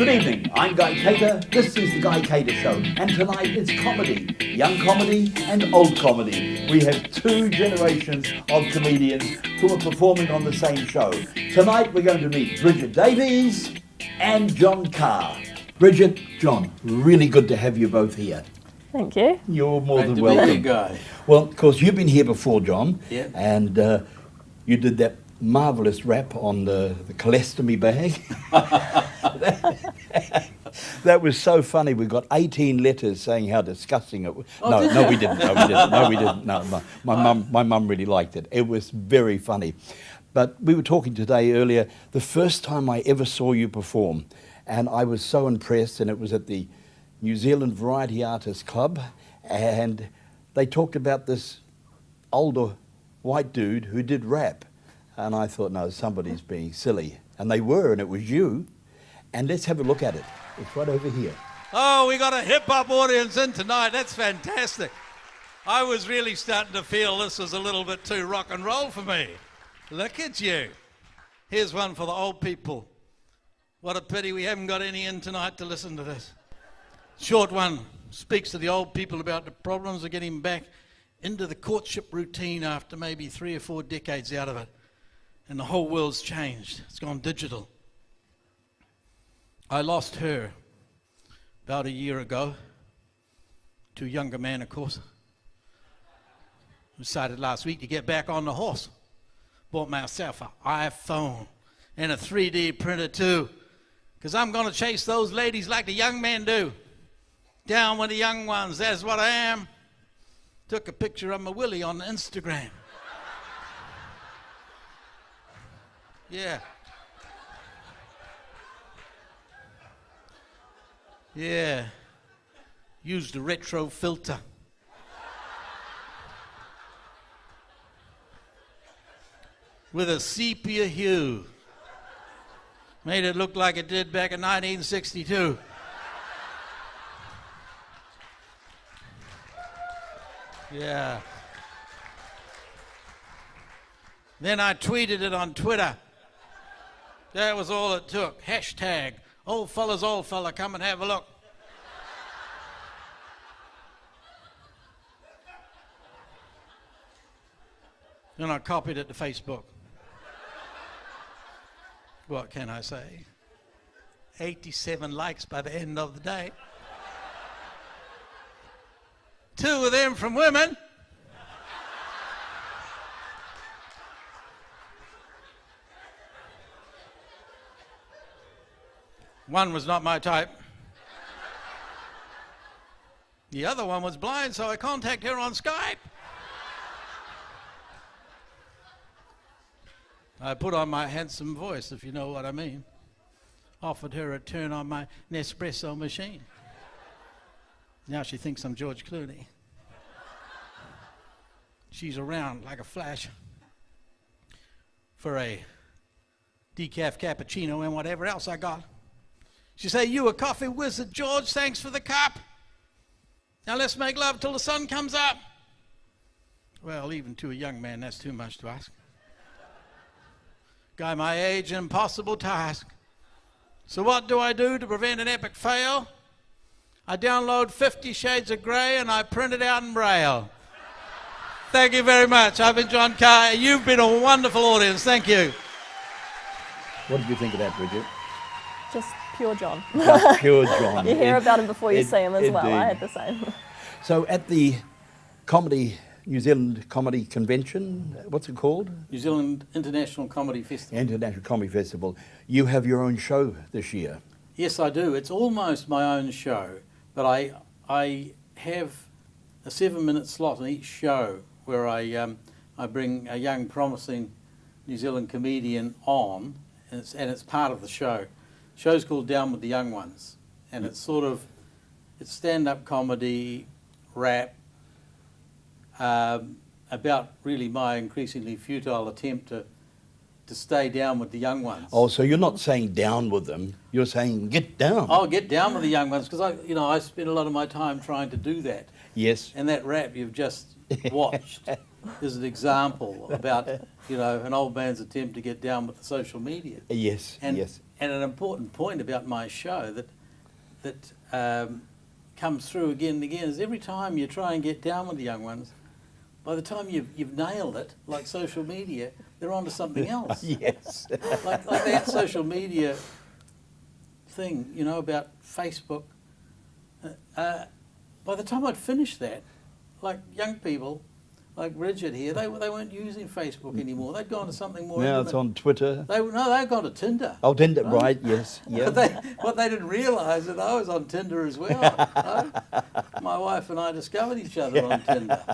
Good evening, I'm Guy Cater, this is the Guy Cater Show, and tonight it's comedy, young comedy and old comedy. We have two generations of comedians who are performing on the same show. Tonight we're going to meet Bridget Davies and John Carr. Bridget, John, really good to have you both here. Thank you. You're more Great than to be here, welcome. Guy. Well, of course, you've been here before, John, Yeah. and you did that marvellous rap on the colostomy bag. That was so funny. We got 18 letters saying how disgusting it was. No, we didn't. No. My mum really liked it. It was very funny. But we were talking today earlier, the first time I ever saw you perform, and I was so impressed, and it was at the New Zealand Variety Artists Club, and they talked about this older white dude who did rap. And I thought, no, somebody's being silly. And they were, and it was you. And let's have a look at it. It's right over here. Oh, we got a hip-hop audience in tonight. That's fantastic. I was really starting to feel this was a little bit too rock and roll for me. Look at you. Here's one for the old people. What a pity we haven't got any in tonight to listen to this. Short one speaks to the old people about the problems of getting back into the courtship routine after maybe 3 or 4 decades out of it. And the whole world's changed. It's gone digital. I lost her about a year ago to a younger man, of course. Decided last week to get back on the horse. Bought myself an iPhone and a 3D printer too, because I'm going to chase those ladies like the young men do. Down with the young ones, that's what I am. Took a picture of my Willie on Instagram. Yeah. Yeah. Used a retro filter. With a sepia hue. Made it look like it did back in 1962. Yeah. Then I tweeted it on Twitter. That was all it took. Hashtag, old fella, come and have a look. Then I copied it to Facebook. What can I say? 87 likes by the end of the day. 2 of them from women. One was not my type. The other one was blind, so I contacted her on Skype. I put on my handsome voice, if you know what I mean. Offered her a turn on my Nespresso machine. Now she thinks I'm George Clooney. She's around like a flash for a decaf cappuccino and whatever else I got. She say, "You a coffee wizard, George, thanks for the cup. Now let's make love till the sun comes up." Well, even to a young man, that's too much to ask. Guy my age, an impossible task. So what do I do to prevent an epic fail? I download 50 Shades of Grey and I print it out in Braille. Thank you very much. I've been John Carr. You've been a wonderful audience. Thank you. What did you think of that, Bridget? Just pure John. Just pure John. You hear about him before you see him as well. indeed. I had the same. So at the New Zealand Comedy Convention, what's it called? New Zealand International Comedy Festival. International Comedy Festival. You have your own show this year. Yes, I do. It's almost my own show, but I have a 7-minute slot in each show where I bring a young, promising New Zealand comedian on, and it's part of the show. The show's called Down with the Young Ones, and it's stand-up comedy, rap, about really my increasingly futile attempt to stay down with the young ones. Oh, so you're not saying down with them, you're saying get down. I'll get down with the young ones because I spend a lot of my time trying to do that. Yes. And that rap you've just watched is an example about an old man's attempt to get down with the social media. Yes, And yes. and an important point about my show that comes through again and again is every time you try and get down with the young ones, by the time you've nailed it, like social media, they're on to something else. Yes. like that social media thing, you know, about Facebook. By the time I'd finished that, like young people, like Bridget here, they weren't using Facebook anymore. They'd gone to something more. Now intimate. it's on Twitter. They'd gone to Tinder. Oh, Tinder, right? Yes. Yeah. What they didn't realise that I was on Tinder as well. My wife and I discovered each other on Tinder.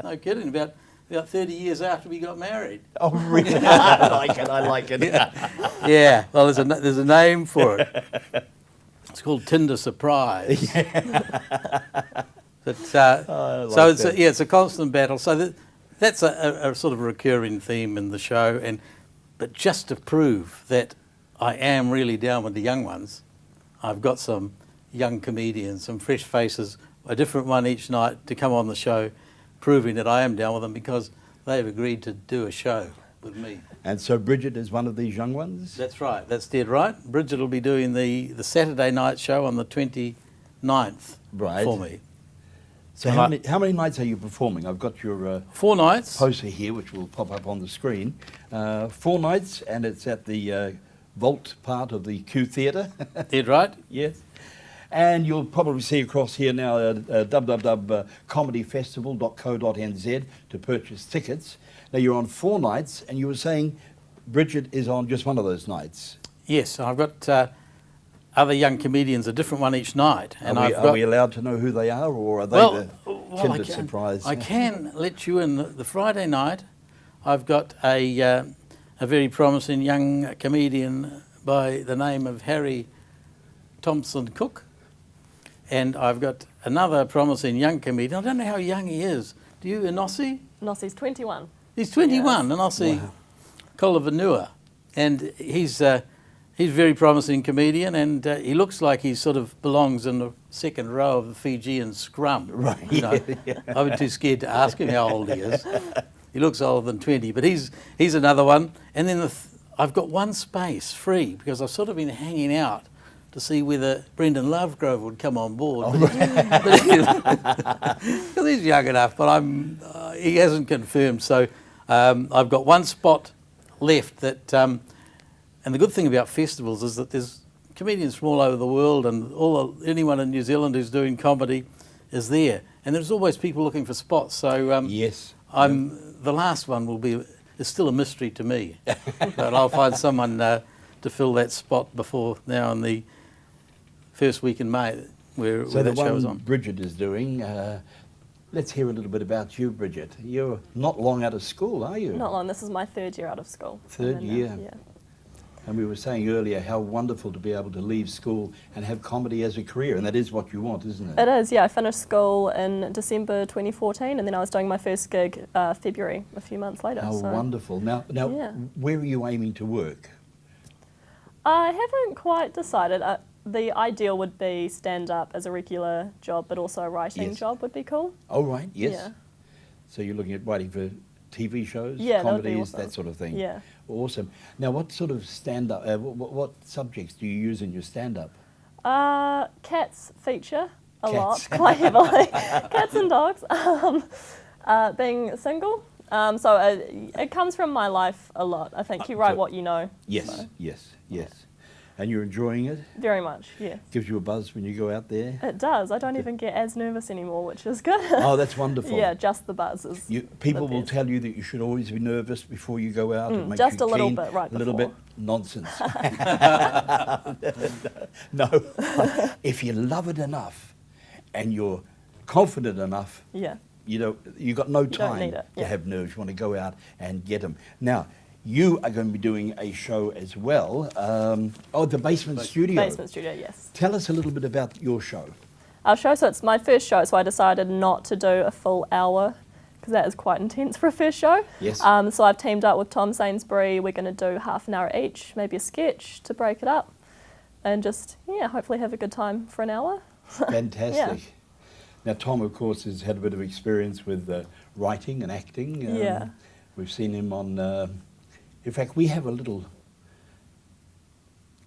No kidding. About 30 years after we got married. Oh, really? I like it. I like it. Yeah. Well, there's a name for it. It's called Tinder Surprise. But, so it's a constant battle. So that's a sort of recurring theme in the show. But just to prove that I am really down with the young ones, I've got some young comedians, some fresh faces, a different one each night to come on the show, proving that I am down with them because they've agreed to do a show with me. And so Bridget is one of these young ones? That's right. That's dead right. Bridget will be doing the Saturday night show on the 29th for me. So how many nights are you performing? I've got your 4 nights. poster here, which will pop up on the screen. 4 nights, and it's at the vault part of the Q Theatre. Dead right. Yes. And you'll probably see across here now www.comedyfestival.co.nz to purchase tickets. Now you're on 4 nights, and you were saying Bridget is on just one of those nights. Yes, I've got other young comedians, a different one each night. And are we allowed to know who they are, or are they the Tinder surprise? I can let you in. The Friday night, I've got a very promising young comedian by the name of Harry Thompson Cook. And I've got another promising young comedian. I don't know how young he is. Do you, Inossi? Nossi's 21. He's 21, Yes. Inossi Kolavanua. And he's very promising comedian, and he looks like he sort of belongs in the second row of the Fijian scrum. Right. You know, I've been too scared to ask him how old he is. He looks older than 20, but he's another one. And then I've got one space free because I've sort of been hanging out to see whether Brendan Lovegrove would come on board. Because he's young enough, but he hasn't confirmed. So I've got one spot left that... and the good thing about festivals is that there's comedians from all over the world, and anyone in New Zealand who's doing comedy is there. And there's always people looking for spots. So yes. The last one is still a mystery to me. But I'll find someone to fill that spot before now in the first week in May, where that show is on. Bridget is doing. Let's hear a little bit about you, Bridget. You're not long out of school, are you? Not long. This is my 3rd year out of school. Third year. Yeah. And we were saying earlier how wonderful to be able to leave school and have comedy as a career, and that is what you want, isn't it? It is, yeah. I finished school in December 2014, and then I was doing my first gig February, a few months later. How so. wonderful. Now, Yeah. where are you aiming to work? I haven't quite decided. The ideal would be stand-up as a regular job, but also a writing Yes. job would be cool. Oh, right, yes. Yeah. So you're looking at writing for TV shows, Yeah, that would be comedies, awesome. that sort of thing. Yeah. Awesome. Now, what sort of stand-up, what subjects do you use in your stand-up? Cats feature a Cats. lot, quite heavily. Cats and dogs. Being single. So it comes from my life a lot. I think you write so- what you know. Yes, So, yes, yes. And you're enjoying it? very much, yeah. Gives you a buzz when you go out there? It does. I don't even get as nervous anymore, which is good. Oh, that's wonderful. Yeah, just the buzz is People the will best. tell you that you should always be nervous before you go out. It makes just you a little keen. bit right A little before. bit nonsense. No. If you love it enough and you're confident enough, Yeah. you got no don't time need it, to yeah. have nerves. You want to go out and get them. Now, you are going to be doing a show as well. The Basement Studio. Basement Studio, yes. Tell us a little bit about your show. Our show, so it's my first show, so I decided not to do a full hour because that is quite intense for a first show. Yes. So I've teamed up with Tom Sainsbury. We're going to do half an hour each, maybe a sketch to break it up, and just, hopefully have a good time for an hour. Fantastic. Now, Tom, of course, has had a bit of experience with writing and acting. Yeah. We've seen him on... in fact, we have a little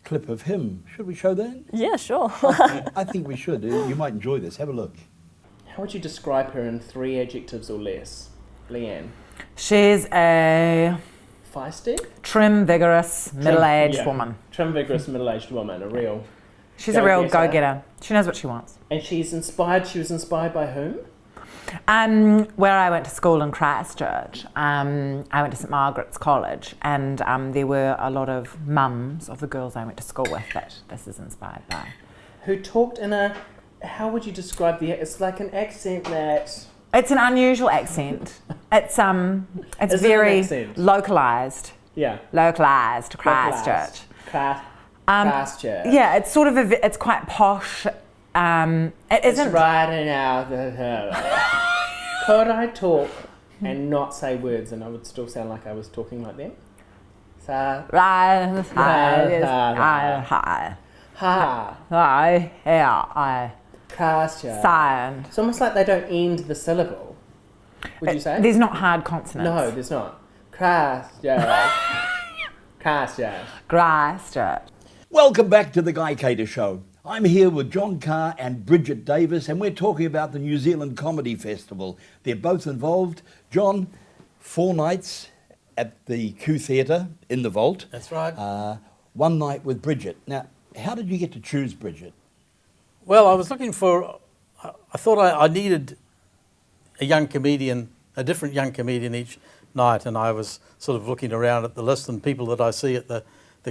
clip of him. Should we show that? Yeah, sure. I think we should. You might enjoy this. Have a look. How would you describe her in 3 adjectives or less? Leanne? She's a Feisty? trim, vigorous, middle-aged Yeah. woman. Trim, vigorous, middle-aged woman, a real... She's a real Go-getter. go-getter. She knows what she wants. And she was inspired by whom? Where I went to school in Christchurch, I went to St Margaret's College, and there were a lot of mums of the girls I went to school with that this is inspired by. Who talked in a... How would you describe the... It's like an accent that... It's an unusual accent. It's Is it an very accent? localised. Yeah. Localised Christchurch. Christchurch. Yeah, it's sort of it's quite posh. It It's isn't. right now. Could I talk and not say words and I would still sound like I was talking like them? So, Right. ha, Christchurch. Silent. It's almost like they don't end the syllable. Would you say? There's not hard consonants. No, there's not. Christchurch. Christchurch. Christchurch. Welcome back to the Guy Cater Show. I'm here with John Carr and Bridget Davis, and we're talking about the New Zealand Comedy Festival. They're both involved. John, 4 nights at the Q Theatre in the Vault. That's right. 1 night with Bridget. Now, how did you get to choose Bridget? Well, I was looking for, I thought I needed a young comedian, a different young comedian each night, and I was sort of looking around at the list and people that I see at the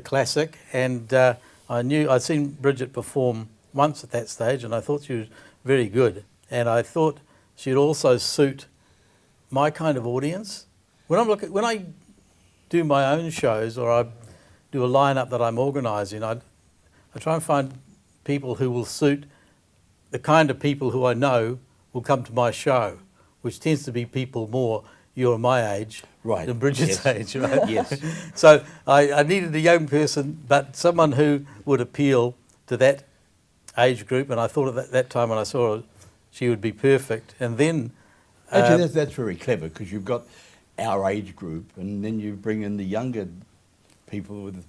Classic, and I'd seen Bridget perform once at that stage, and I thought she was very good, and I thought she'd also suit my kind of audience. When I do my own shows or I do a lineup that I'm organising, I try and find people who will suit the kind of people who I know will come to my show, which tends to be people more your my age than Bridget's age, right? Yes. So I needed a young person, but someone who would appeal to that age group, and I thought at that time when I saw her, she would be perfect. And then... Actually, that's very clever, because you've got our age group, and then you bring in the younger people with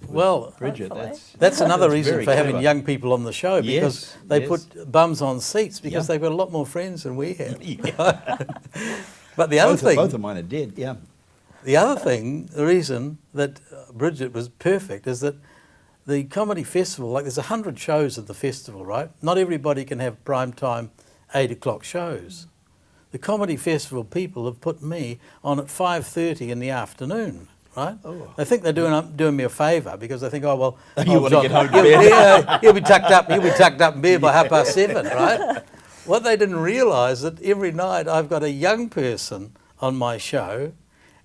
Bridget. Hopefully. That's another That's reason very for having clever. young people on the show, because Yes, they yes. put bums on seats because Yeah. they've got a lot more friends than we have. Yeah. But the other thing, Both of mine are dead, yeah. the other thing, the reason that Bridget was perfect is that the comedy festival, like there's 100 shows at the festival, right? Not everybody can have prime time 8 o'clock shows. The comedy festival people have put me on at 5:30 in the afternoon, right? Oh. They think they're doing me a favour because they think, oh well, You wanna John, get home to bed. he'll be tucked up in bed by 7:30, right? What they didn't realise that every night I've got a young person on my show,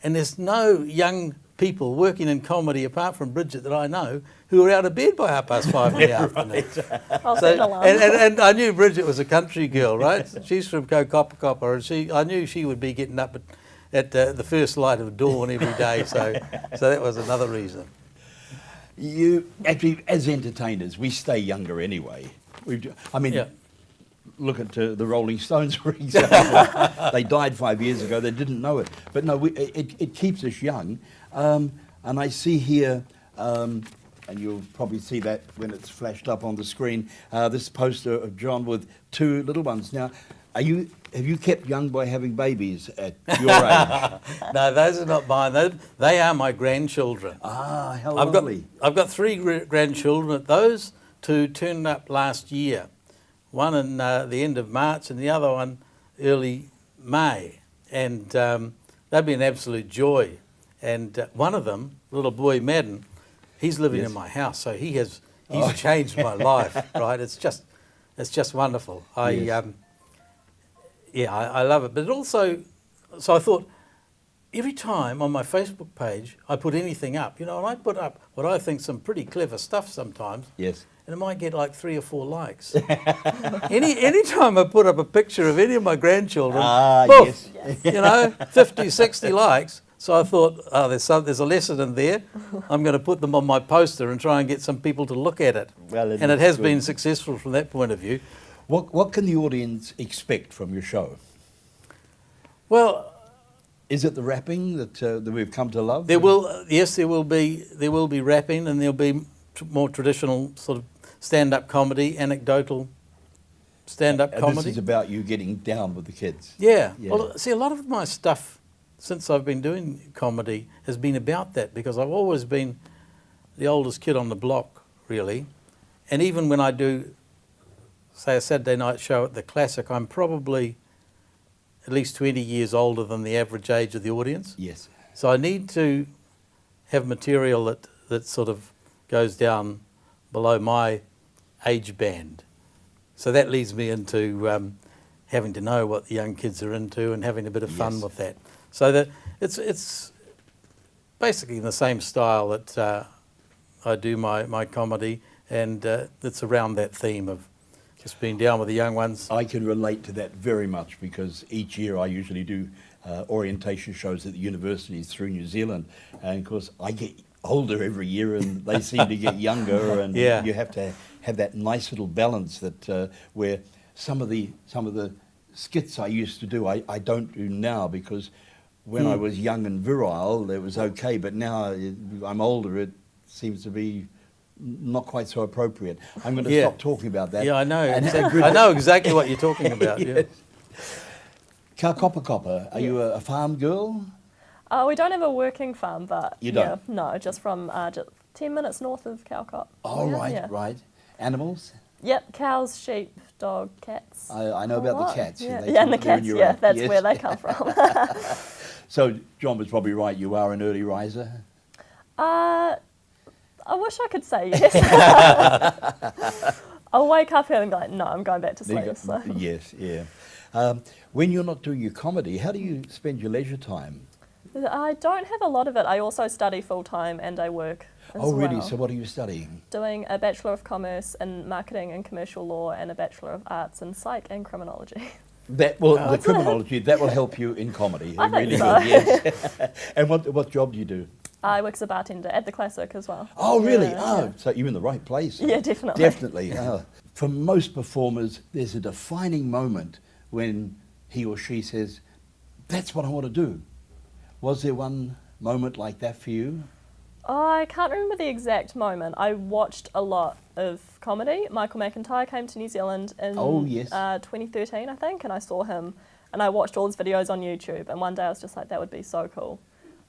and there's no young people working in comedy apart from Bridget that I know who are out of bed by 5:30 in the afternoon. I'll So, set an alarm. and I knew Bridget was a country girl, right? She's from Kokopakapa, and I knew she would be getting up at the first light of dawn every day. So that was another reason. You actually, as entertainers, we stay younger anyway. Yeah. Look at the Rolling Stones, for example. They died 5 years ago. They didn't know it, but no, it keeps us young. And I see here, and you'll probably see that when it's flashed up on the screen. This poster of John with 2 little ones. Now, have you kept young by having babies at your age? No, those are not mine. They are my grandchildren. Ah, how I've lovely. got 3 grandchildren. Those 2 turned up last year. One in the end of March and the other one early May. And they've been absolute joy. And one of them, little boy Madden, he's living Yes. in my house, so he's changed my life, right? It's just wonderful. Yes. I love it. But it also, so I thought, every time on my Facebook page I put anything up, and I put up what I think some pretty clever stuff sometimes, Yes. and it might get like 3 or 4 likes. Any time I put up a picture of any of my grandchildren, poof, yes. 50, 60 likes. So I thought, there's a lesson in there. I'm going to put them on my poster and try and get some people to look at it. Well, and it has been successful from that point of view. What can the audience expect from your show? Well, Is it the rapping that we've come to love? there will be rapping, and there'll be more traditional sort of stand-up comedy, anecdotal stand-up And comedy. this is about you getting down with the kids. Yeah. Yeah. Well, see, a lot of my stuff since I've been doing comedy has been about that, because I've always been the oldest kid on the block, really. And even when I do, say, a Saturday night show at the Classic, I'm probably at least 20 years older than the average age of the audience. Yes. So I need to have material that sort of goes down below my age band. So that leads me into having to know what the young kids are into and having a bit of fun Yes. with that. So that it's basically in the same style that I do my comedy, and it's around that theme of just being down with the young ones. I can relate to that very much, because each year I usually do orientation shows at the universities through New Zealand, and of course I get older every year and they seem to get younger, and Yeah. you have to have that nice little balance that where some of the skits I used to do I don't do now, because when I was young and virile it was okay, but now I'm older, it seems to be not quite so appropriate. I'm going to Yeah. stop talking about that. Yeah, I know. And I know exactly what you're talking about. Yeah. Kaukopakapa, are you a farm girl? We don't have a working farm, but You don't? Yeah, no, just from just 10 minutes north of Cowcott. Oh, Yeah, right, yeah. right. Animals? Yep, cows, sheep, dog, cats. I know A about lot. the cats. Yeah, They yeah, and the come- they're in cats. your Yeah, act, that's yes. where they come from. So John was probably right. You are an early riser. I wish I could say yes. I'll wake up here and be like, no, I'm going back to There sleep. you So. go. Yes, yeah. When you're not doing your comedy, how do you spend your leisure time? I don't have a lot of it. I also study full time and I work as Oh, really? well. So what are you studying? Doing a Bachelor of Commerce in Marketing and Commercial Law and a Bachelor of Arts in Psych and Criminology. That the criminology that will help you in comedy. I think really so. will, yes. And what job do you do? I work as a bartender at the Classic as well. Oh, really? Yeah, Oh, yeah. so you're in the right place. Yeah, definitely. Definitely. Oh. For most performers, there's a defining moment when he or she says, "That's what I want to do." Was there one moment like that for you? I can't remember the exact moment. I watched a lot of comedy. Michael McIntyre came to New Zealand in Oh, yes. 2013, I think, and I saw him and I watched all his videos on YouTube, and one day I was just like, that would be so cool.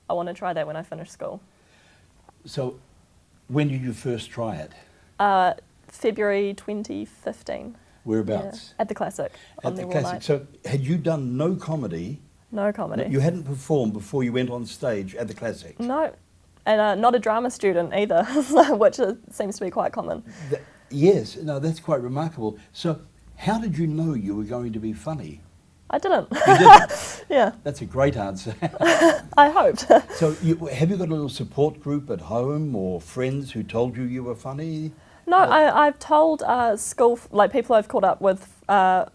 I want to try that when I finish school. So, when did you first try it? February 2015. Whereabouts? Yeah, at the Classic. on At the their Classic. Night. So, had you done no comedy? No comedy. You hadn't performed before you went on stage at the Classic? No. And not a drama student either, which seems to be quite common. Yes, no, that's quite remarkable. So, how did you know you were going to be funny? I didn't. You didn't? Yeah, That's a great answer. I hoped. So, have you got a little support group at home or friends who told you were funny? No, I've told school, like people I've caught up with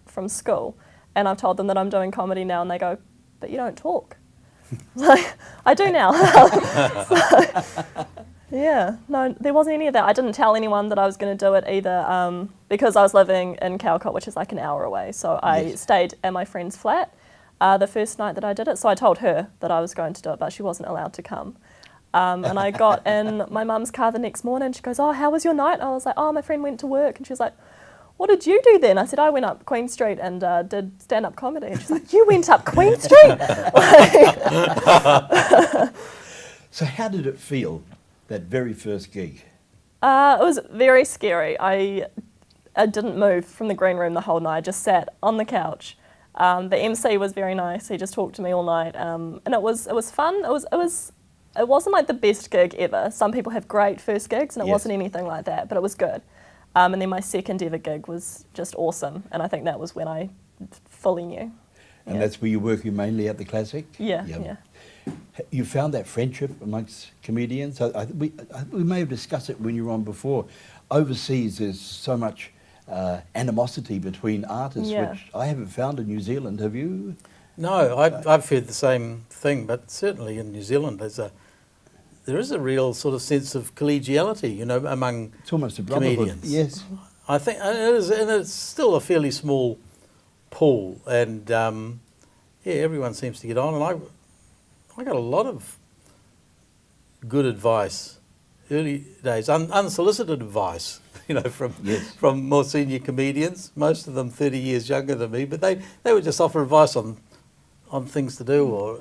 from school, and I've told them that I'm doing comedy now, and they go, but you don't talk. Like, I do now. So, yeah, no, there wasn't any of that. I didn't tell anyone that I was going to do it either, because I was living in Cowcott, which is like an hour away. So I Yes. stayed at my friend's flat the first night that I did it. So I told her that I was going to do it, but she wasn't allowed to come. And I got in my mum's car the next morning. She goes, "Oh, how was your night?" I was like, "Oh, my friend went to work." And she was like, "What did you do then?" I said, "I went up Queen Street and did stand-up comedy." And she's like, "You went up Queen Street?" So, how did it feel, that very first gig? It was very scary. I didn't move from the green room the whole night. I just sat on the couch. The MC was very nice. He just talked to me all night, and it was fun. It wasn't like the best gig ever. Some people have great first gigs, and it Yes. wasn't anything like that. But it was good. And then my second ever gig was just awesome, and I think that was when I fully knew. And Yeah. that's where you're working mainly at the Classic? Yeah, yeah. You found that friendship amongst comedians? We may have discussed it when you were on before. Overseas, there's so much animosity between artists, Yeah. which I haven't found in New Zealand. Have you? No, I've heard the same thing, but certainly in New Zealand there is a real sort of sense of collegiality, you know, among It's almost a brotherhood. comedians. Yes. I think it is, and it's still a fairly small pool, and yeah, everyone seems to get on. And I got a lot of good advice early days, unsolicited advice, from Yes. from more senior comedians, most of them 30 years younger than me, but they would just offer advice on things to do, or,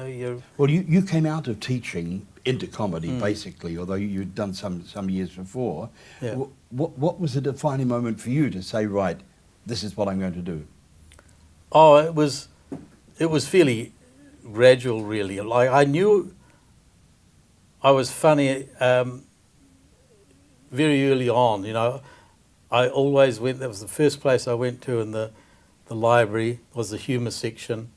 you're... Well, you came out of teaching into comedy, basically, although you'd done some years before. Yeah. What was the defining moment for you to say, right, this is what I'm going to do? Oh, it was fairly gradual, really. Like, I knew I was funny very early on. I always went. That was the first place I went to in the library, was the humour section,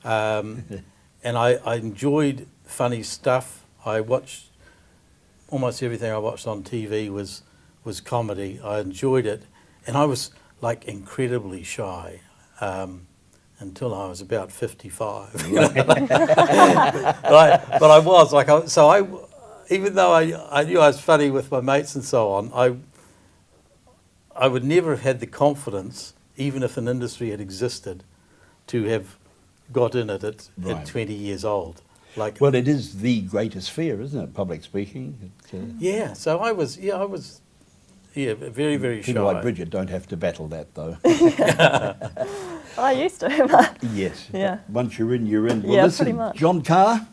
and I enjoyed funny stuff. I watched almost everything I watched on TV was comedy. I enjoyed it, and I was like incredibly shy. Until I was about 55. but I was like, even though I knew I was funny with my mates and so on, I would never have had the confidence, even if an industry had existed, to have got in it at Right. 20 years old. Like, Well, it is the greatest fear, isn't it? Public speaking. yeah. So I was very, very shy. People like Bridget don't have to battle that, though. I used to. Yes. Yeah. Once you're in, you're in. Well, Yeah, listen, pretty much. John Carr,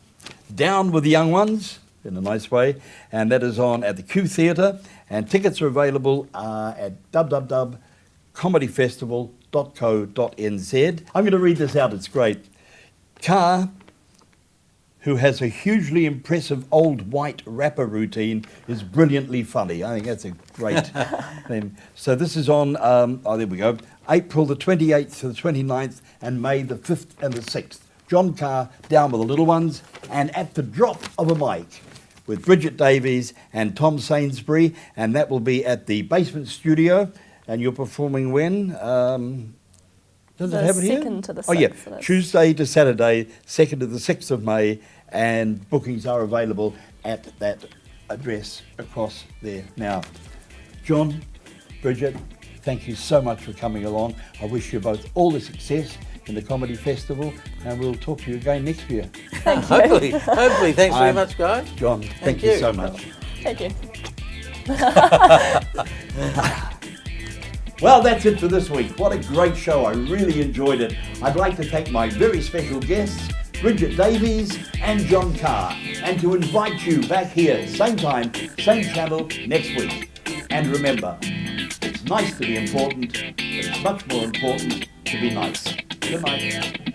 Down with the Young Ones, in a nice way, and that is on at the Q Theatre, and tickets are available at www.comedyfestival.co.nz. I'm going to read this out, it's great. Carr, who has a hugely impressive old white rapper routine, is brilliantly funny. I think that's a great thing. So this is on, there we go, April the 28th to the 29th and May the 5th and the 6th. John Carr, Down with the Little Ones, and At the Drop of a Mic with Bridget Davies and Tom Sainsbury, and that will be at the Basement Studio, and you're performing when? Does it The have it here? 2nd to the Oh yeah, 6th it is. Tuesday to Saturday, 2nd to the 6th of May, and bookings are available at that address across there. Now, John, Bridget, thank you so much for coming along. I wish you both all the success in the Comedy Festival, and we'll talk to you again next year. Hopefully. Thanks very much, guys. John, thank you so much. Thank you. Well, that's it for this week. What a great show. I really enjoyed it. I'd like to thank my very special guests, Bridget Davies and John Carr, and to invite you back here, same time, same channel, next week. And remember, it's nice to be important, but it's much more important to be nice. Good night.